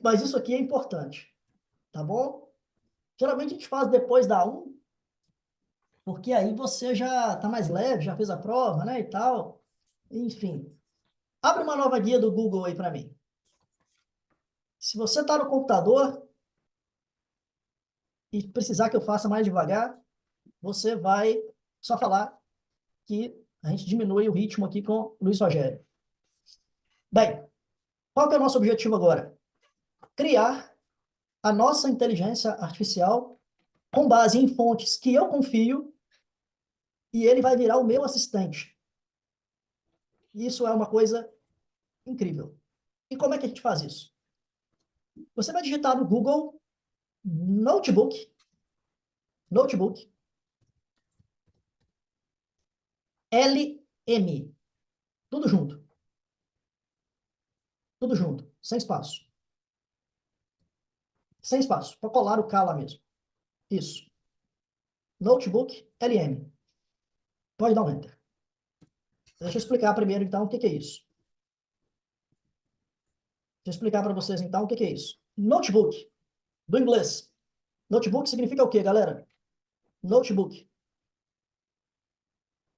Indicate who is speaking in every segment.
Speaker 1: Mas isso aqui é importante, tá bom? Geralmente a gente faz depois da 1, porque aí você já está mais leve, já fez a prova, né, e tal. Enfim, abre uma nova guia do Google aí para mim. Se você está no computador e precisar que eu faça mais devagar, você vai só falar que a gente diminui o ritmo aqui com o Luiz Rogério. Bem, qual que é o nosso objetivo agora? Criar a nossa inteligência artificial com base em fontes que eu confio e ele vai virar o meu assistente. Isso é uma coisa incrível. E como é que a gente faz isso? Você vai digitar no Google notebook, notebook, LM, tudo junto, tudo junto, sem espaço. Sem espaço, para colar o K lá mesmo. Isso. Notebook LM. Pode dar um Enter. Deixa eu explicar primeiro, então, o que que é isso. Deixa eu explicar para vocês, então, o que que é isso. Notebook, do inglês. Notebook significa o quê, galera? Notebook.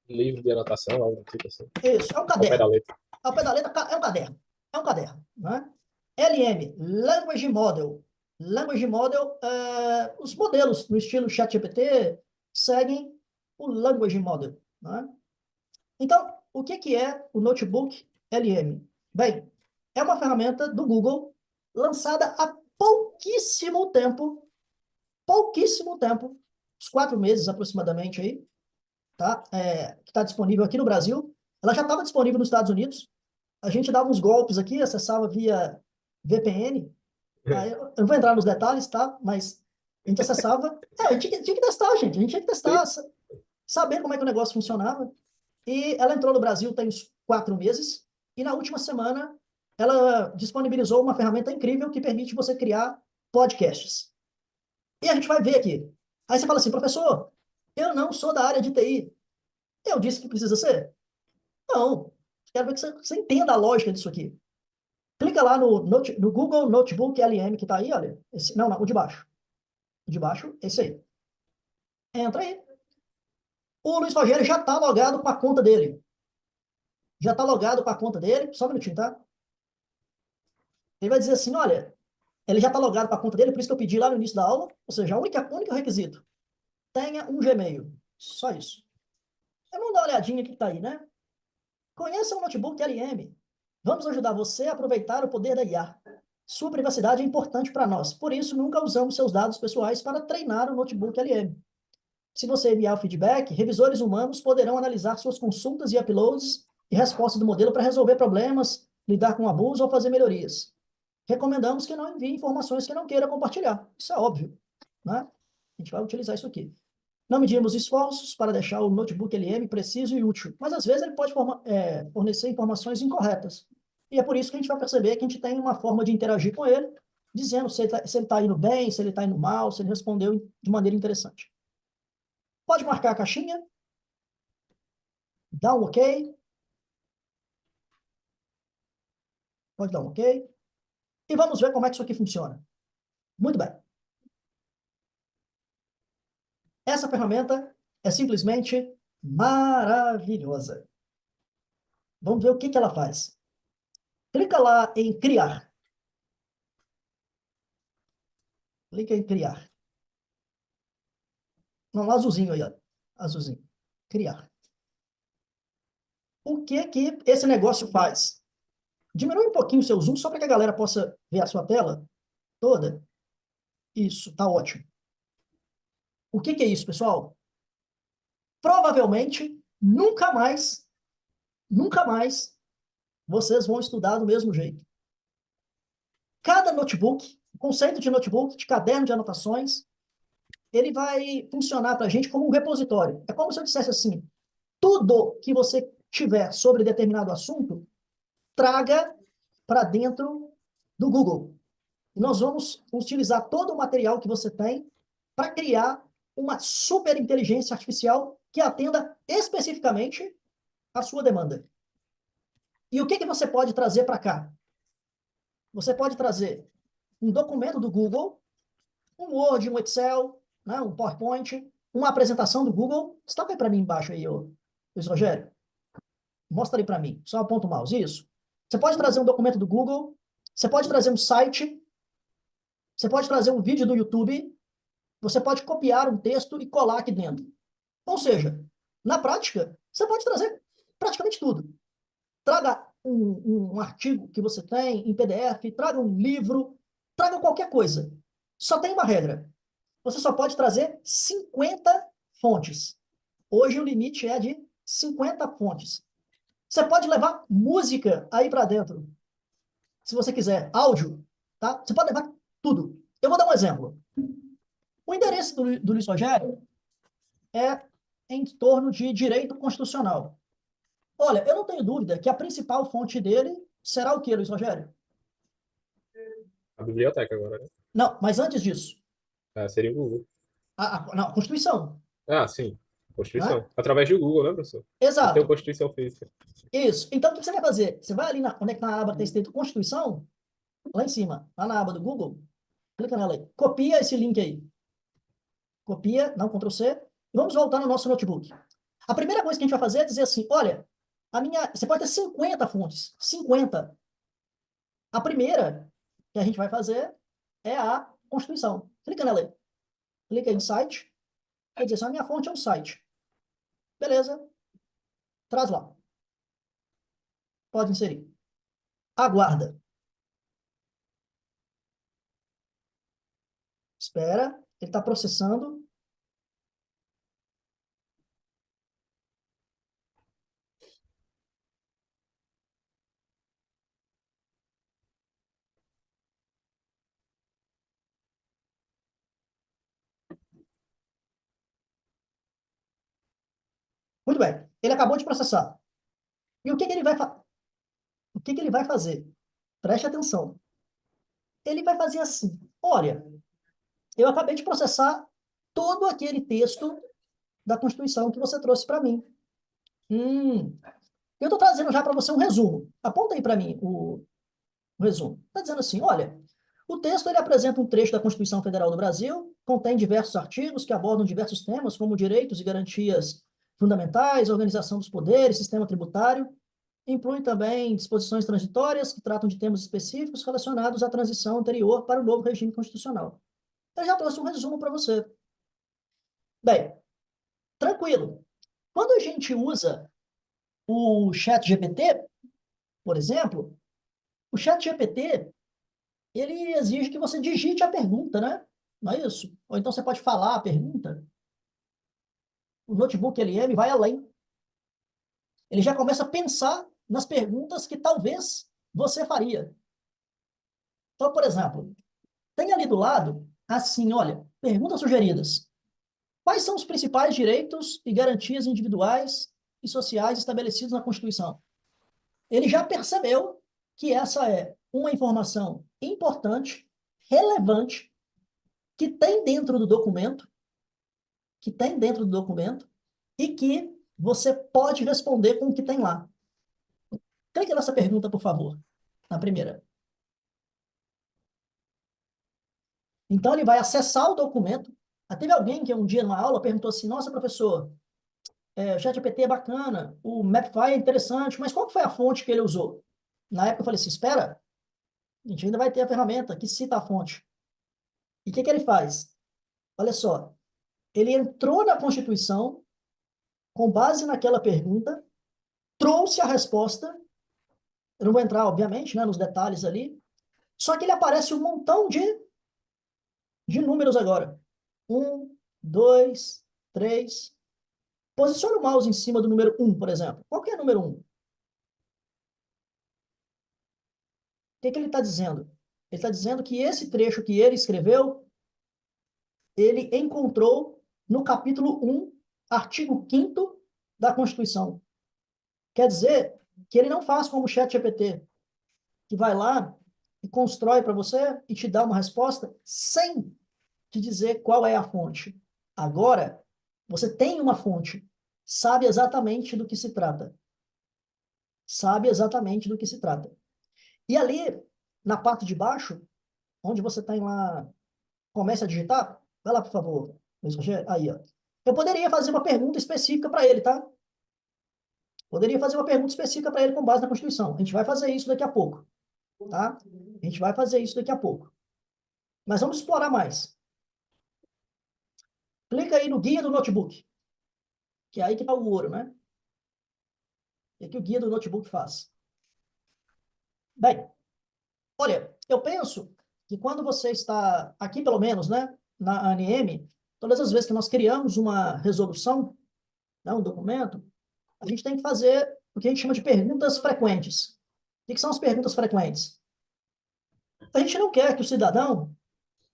Speaker 2: Livro de anotação, algo do tipo assim.
Speaker 1: Isso, é um
Speaker 2: Ao pé da
Speaker 1: caderno.
Speaker 2: letra.
Speaker 1: Ao pé da letra, é um caderno. É um caderno, né? LM, Language Model. Language Model, os modelos no estilo ChatGPT seguem o Language Model, né? Então, o que que é o Notebook LM? Bem, é uma ferramenta do Google lançada há pouquíssimo tempo, uns 4 meses aproximadamente aí, tá? Que está disponível aqui no Brasil. Ela já estava disponível nos Estados Unidos. A gente dava uns golpes aqui, acessava via VPN. Aí, eu não vou entrar nos detalhes, tá? Mas a gente acessava. A gente tinha que testar, gente. A gente tinha que
Speaker 2: Sim.
Speaker 1: testar, saber como é que o negócio funcionava. E ela entrou no Brasil tem uns 4 meses. E na última semana, ela disponibilizou uma ferramenta incrível que permite você criar podcasts. E a gente vai ver aqui. Aí você fala assim, professor, eu não sou da área de TI. Eu disse que precisa ser? Não. Quero ver que você entenda a lógica disso aqui. Clica lá no Google Notebook LM que está aí, olha. Não, o de baixo. O de baixo, esse aí. Entra aí. O Luiz Rogério já está logado com a conta dele. Já está logado com a conta dele. Só um minutinho, tá? Ele vai dizer assim, olha, ele já está logado com a conta dele, por isso que eu pedi lá no início da aula. Ou seja, o único requisito, tenha um Gmail. Só isso. Vamos dar uma olhadinha que está aí, né? Conheça o Notebook LM. Vamos ajudar você a aproveitar o poder da IA. Sua privacidade é importante para nós, por isso nunca usamos seus dados pessoais para treinar o Notebook LM. Se você enviar o feedback, revisores humanos poderão analisar suas consultas e uploads e respostas do modelo para resolver problemas, lidar com abuso ou fazer melhorias. Recomendamos que não envie informações que não queira compartilhar. Isso é óbvio, né? A gente vai utilizar isso aqui. Não medimos esforços para deixar o notebook LM preciso e útil, mas às vezes ele pode fornecer informações incorretas. E é por isso que a gente vai perceber que a gente tem uma forma de interagir com ele, dizendo se ele está indo bem, se ele está indo mal, se ele respondeu de maneira interessante. Pode marcar a caixinha, dá um OK, pode dar um OK, e vamos ver como é que isso aqui funciona. Muito bem. Essa ferramenta é simplesmente maravilhosa. Vamos ver o que que ela faz. Clica lá em criar. Clica em criar. Não, azulzinho aí, ó. Azulzinho. Criar. O que que esse negócio faz? Diminui um pouquinho o seu zoom, só para que a galera possa ver a sua tela toda. Isso, tá ótimo. O que que é isso, pessoal? Provavelmente, nunca mais, vocês vão estudar do mesmo jeito. Cada notebook, o conceito de notebook, de caderno de anotações, ele vai funcionar para a gente como um repositório. É como se eu dissesse assim, tudo que você tiver sobre determinado assunto, traga para dentro do Google. E nós vamos utilizar todo o material que você tem para criar uma super inteligência artificial que atenda especificamente a sua demanda. E o que que você pode trazer para cá? Você pode trazer um documento do Google, um Word, um Excel, né, um PowerPoint, uma apresentação do Google. Destaca aí para mim embaixo aí, Luiz Rogério. Mostra aí para mim. Só aponta o mouse. Isso. Você pode trazer um documento do Google, você pode trazer um site, você pode trazer um vídeo do YouTube, você pode copiar um texto e colar aqui dentro. Ou seja, na prática, você pode trazer praticamente tudo. Traga um artigo que você tem em PDF, traga um livro, traga qualquer coisa. Só tem uma regra. Você só pode trazer 50 fontes. Hoje o limite é de 50 fontes. Você pode levar música aí para dentro, se você quiser, áudio, tá? Você pode levar tudo. Eu vou dar um exemplo. O endereço do Luiz Rogério é em torno de direito constitucional. Olha, eu não tenho dúvida que a principal fonte dele será o quê, Luiz Rogério?
Speaker 2: A biblioteca agora, né?
Speaker 1: Não, mas antes disso,
Speaker 2: Seria o Google.
Speaker 1: não, a Constituição,
Speaker 2: Sim.
Speaker 1: né?
Speaker 2: Constituição. Através do Google, né, professor? Eu tenho
Speaker 1: Exato,
Speaker 2: Constituição física.
Speaker 1: isso. Então, o que você vai fazer? Você vai ali, onde é que tá na aba que está escrito Constituição, lá em cima, lá na aba do Google, clica nela aí, copia esse link aí. Copia, dá um Ctrl C, e vamos voltar no nosso notebook. A primeira coisa que a gente vai fazer é dizer assim, olha, você pode ter 50 fontes, 50. A primeira que a gente vai fazer é a Constituição. Clica nela aí. Clica em site, quer dizer, a minha fonte é um site. Beleza, traz lá. Pode inserir. Aguarda. Espera, ele está processando. Muito bem, ele acabou de processar. E o que que ele vai, o que que ele vai fazer? Preste atenção. Ele vai fazer assim, olha, eu acabei de processar todo aquele texto da Constituição que você trouxe para mim. Eu estou trazendo já para você um resumo. Aponta aí para mim o resumo. Está dizendo assim, olha, o texto ele apresenta um trecho da Constituição Federal do Brasil, contém diversos artigos que abordam diversos temas, como direitos e garantias fundamentais, organização dos poderes, sistema tributário, inclui também disposições transitórias que tratam de temas específicos relacionados à transição anterior para o novo regime constitucional. Eu já trouxe um resumo para você. Bem, tranquilo. Quando a gente usa o chat GPT, por exemplo, o chat GPT, ele exige que você digite a pergunta, né? Não é isso? Ou então você pode falar a pergunta. O notebook LM vai além. Ele já começa a pensar nas perguntas que talvez você faria. Então, por exemplo, tem ali do lado, assim, olha, perguntas sugeridas. Quais são os principais direitos e garantias individuais e sociais estabelecidos na Constituição? Ele já percebeu que essa é uma informação importante, relevante, que tem dentro do documento, e que você pode responder com o que tem lá. Clique nessa pergunta, por favor, na primeira. Então, ele vai acessar o documento. Teve alguém que um dia, numa aula, perguntou assim, nossa, professor, o ChatGPT é bacana, o Mapify é interessante, mas qual foi a fonte que ele usou? Na época, eu falei assim, espera, a gente ainda vai ter a ferramenta que cita a fonte. E o que que ele faz? Olha só, ele entrou na Constituição, com base naquela pergunta, trouxe a resposta, eu não vou entrar, obviamente, né, nos detalhes ali, só que ele aparece um montão de números agora. 1, 2, 3. Posicione o mouse em cima do número 1, por exemplo. Qual que é o número 1? O que que ele está dizendo? Ele está dizendo que esse trecho que ele escreveu, ele encontrou no capítulo 1, artigo 5º da Constituição. Quer dizer que ele não faz como o ChatGPT, que vai lá e constrói para você e te dá uma resposta sem te dizer qual é a fonte. Agora, você tem uma fonte, sabe exatamente do que se trata. Sabe exatamente do que se trata. E ali, na parte de baixo, onde você tem lá, comece a digitar, vai lá, por favor, Luiz Rogério, aí, ó. Eu poderia fazer uma pergunta específica para ele, tá? Poderia fazer uma pergunta específica para ele com base na Constituição. A gente vai fazer isso daqui a pouco, tá? A gente vai fazer isso daqui a pouco. Mas vamos explorar mais. Clica aí no guia do notebook, que é aí que está o ouro, né? É que o guia do notebook faz. Bem, olha, eu penso que quando você está aqui, pelo menos, né, na ANM, todas as vezes que nós criamos uma resolução, né, um documento, a gente tem que fazer o que a gente chama de perguntas frequentes. O que são as perguntas frequentes? A gente não quer que o cidadão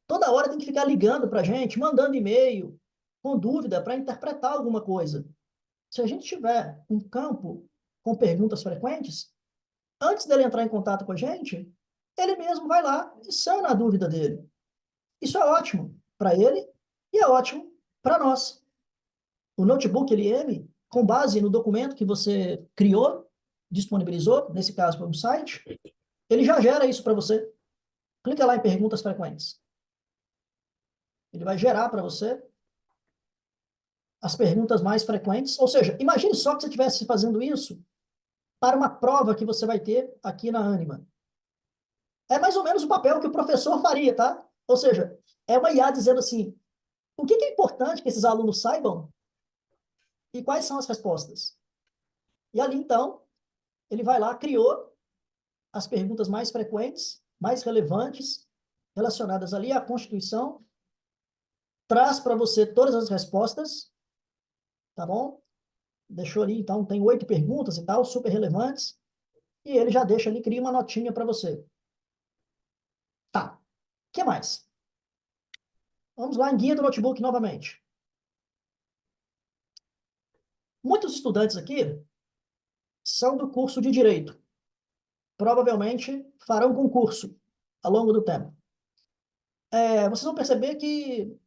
Speaker 1: toda hora tem que ficar ligando para a gente, mandando e-mail, com dúvida, para interpretar alguma coisa. Se a gente tiver um campo com perguntas frequentes, antes dele entrar em contato com a gente, ele mesmo vai lá e sana a dúvida dele. Isso é ótimo para ele e é ótimo para nós. O notebook LM, com base no documento que você criou, disponibilizou, nesse caso para um site, ele já gera isso para você. Clica lá em perguntas frequentes. Ele vai gerar para você as perguntas mais frequentes. Ou seja, imagine só que você estivesse fazendo isso para uma prova que você vai ter aqui na Anima. É mais ou menos o papel que o professor faria, tá? Ou seja, é uma IA dizendo assim, o que é importante que esses alunos saibam e quais são as respostas. E ali, então, ele vai lá, criou as perguntas mais frequentes, mais relevantes, relacionadas ali à Constituição, traz para você todas as respostas, tá bom? Deixou ali, então, tem 8 perguntas e tal, super relevantes, e ele já deixa ali, cria uma notinha para você. Tá. O que mais? Vamos lá em guia do notebook novamente. Muitos estudantes aqui são do curso de Direito. Provavelmente farão concurso ao longo do tempo. Vocês vão perceber que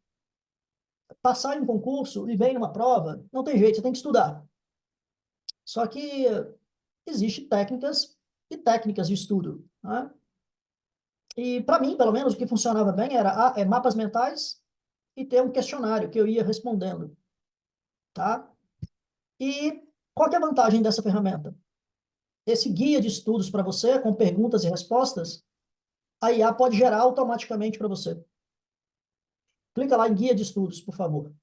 Speaker 1: passar em um concurso e bem numa prova, não tem jeito, você tem que estudar. Só que existem técnicas e técnicas de estudo, né? E, para mim, pelo menos, o que funcionava bem era mapas mentais e ter um questionário que eu ia respondendo, tá? E qual que é a vantagem dessa ferramenta? Esse guia de estudos para você, com perguntas e respostas, a IA pode gerar automaticamente para você. Clica lá em guia de estudos, por favor.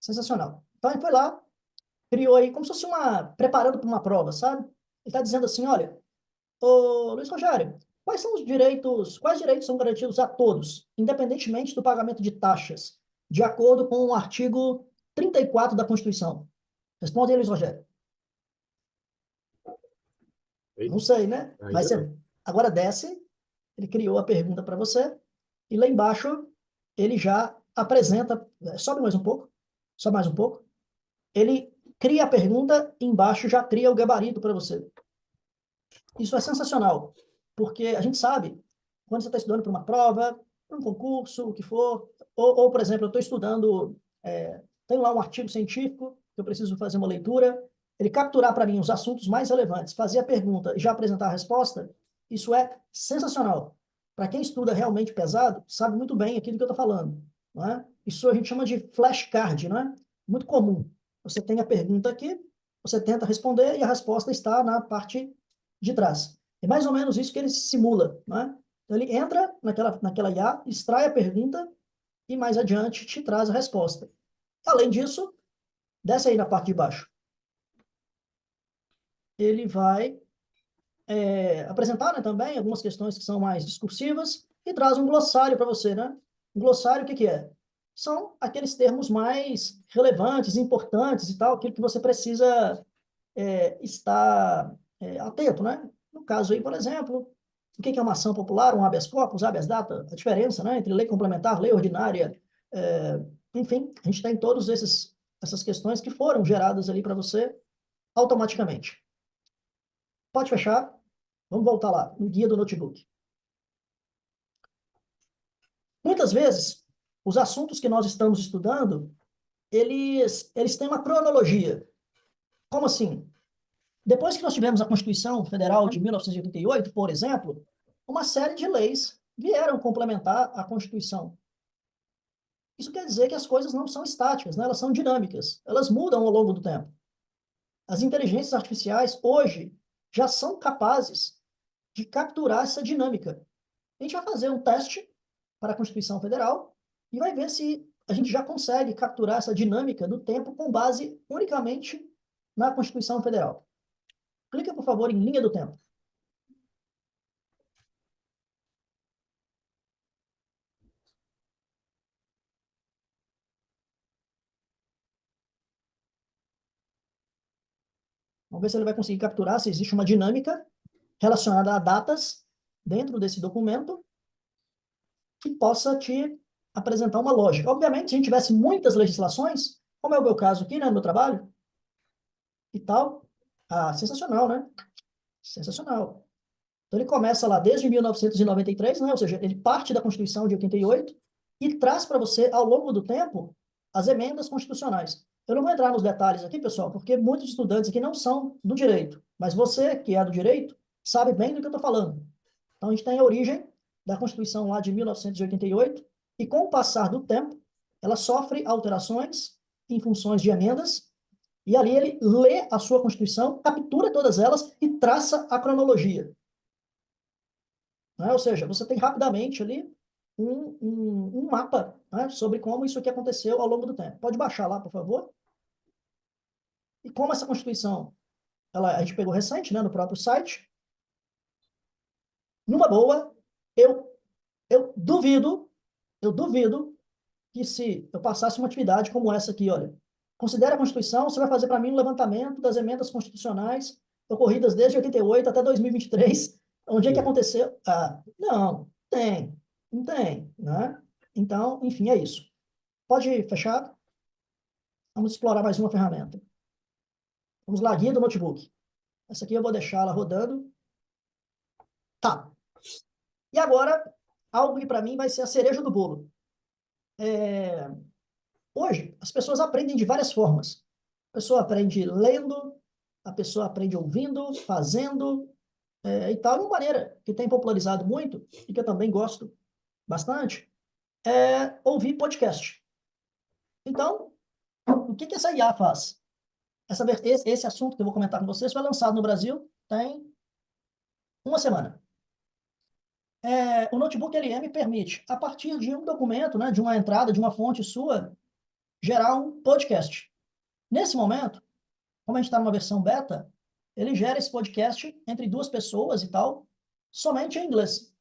Speaker 1: Sensacional. Então, ele foi lá, criou aí como se fosse preparando para uma prova, sabe? Ele está dizendo assim, olha, ô Luiz Rogério, quais direitos são garantidos a todos, independentemente do pagamento de taxas, de acordo com o artigo 34 da Constituição? Responde aí, Luiz Rogério. Não sei, né? Mas você agora desce, ele criou a pergunta para você, e lá embaixo ele já apresenta, sobe mais um pouco, sobe mais um pouco, ele cria a pergunta, embaixo já cria o gabarito para você. Isso é sensacional, porque a gente sabe, quando você está estudando para uma prova, para um concurso, o que for, ou por exemplo, eu estou estudando, tenho lá um artigo científico, que eu preciso fazer uma leitura, ele capturar para mim os assuntos mais relevantes, fazer a pergunta e já apresentar a resposta, isso é sensacional. Para quem estuda realmente pesado, sabe muito bem aquilo que eu estou falando. Não é? Isso a gente chama de flashcard, não é? Muito comum. Você tem a pergunta aqui, você tenta responder e a resposta está na parte de trás. É mais ou menos isso que ele simula, né? Então, ele entra naquela IA, extrai a pergunta e mais adiante te traz a resposta. Além disso, desce aí na parte de baixo. Ele vai apresentar, né, também algumas questões que são mais discursivas e traz um glossário para você, né? Um glossário, o que que é? São aqueles termos mais relevantes, importantes e tal, aquilo que você precisa estar atento, né? No caso aí, por exemplo, o que é uma ação popular, um habeas corpus, habeas data, a diferença, né, entre lei complementar, lei ordinária, enfim, a gente tem todas essas questões que foram geradas ali para você automaticamente. Pode fechar. Vamos voltar lá, no guia do notebook. Muitas vezes, os assuntos que nós estamos estudando, eles têm uma cronologia. Como assim? Depois que nós tivemos a Constituição Federal de 1988, por exemplo, uma série de leis vieram complementar a Constituição. Isso quer dizer que as coisas não são estáticas, né? Elas são dinâmicas, elas mudam ao longo do tempo. As inteligências artificiais, hoje, já são capazes de capturar essa dinâmica. A gente vai fazer um teste para a Constituição Federal e vai ver se a gente já consegue capturar essa dinâmica do tempo com base unicamente na Constituição Federal. Clica, por favor, em linha do tempo. Vamos ver se ele vai conseguir capturar se existe uma dinâmica relacionada a datas dentro desse documento que possa te apresentar uma lógica. Obviamente, se a gente tivesse muitas legislações, como é o meu caso aqui, né, no meu trabalho, e tal, sensacional, né? Sensacional. Então, ele começa lá desde 1993, né? Ou seja, ele parte da Constituição de 88 e traz para você, ao longo do tempo, as emendas constitucionais. Eu não vou entrar nos detalhes aqui, pessoal, porque muitos estudantes aqui não são do direito, mas você, que é do direito, sabe bem do que eu estou falando. Então, a gente tem a origem da Constituição lá de 1988 e, com o passar do tempo, ela sofre alterações em funções de emendas e ali ele lê a sua Constituição, captura todas elas e traça a cronologia. Né? Ou seja, você tem rapidamente ali um mapa, né, sobre como isso aqui aconteceu ao longo do tempo. Pode baixar lá, por favor. E como essa Constituição, a gente pegou recente, né, no próprio site, numa boa, eu, eu duvido que se eu passasse uma atividade como essa aqui, olha, considere a Constituição, você vai fazer para mim um levantamento das emendas constitucionais ocorridas desde 88 até 2023, onde é que aconteceu? Não, não tem, né? Então, enfim, é isso. Pode fechar? Vamos explorar mais uma ferramenta. Vamos lá, guia do notebook. Essa aqui eu vou deixar ela rodando. Tá. E agora, algo que para mim vai ser a cereja do bolo. Hoje, as pessoas aprendem de várias formas. A pessoa aprende lendo, a pessoa aprende ouvindo, fazendo, e tal. Uma maneira que tem popularizado muito, e que eu também gosto bastante, é ouvir podcast. Então, o que essa IA faz? Esse assunto que eu vou comentar com vocês foi lançado no Brasil tem uma semana. O notebook LM permite, a partir de um documento, né, de uma entrada, de uma fonte sua, gerar um podcast. Nesse momento, como a gente está numa versão beta, ele gera esse podcast entre duas pessoas e tal, somente em inglês.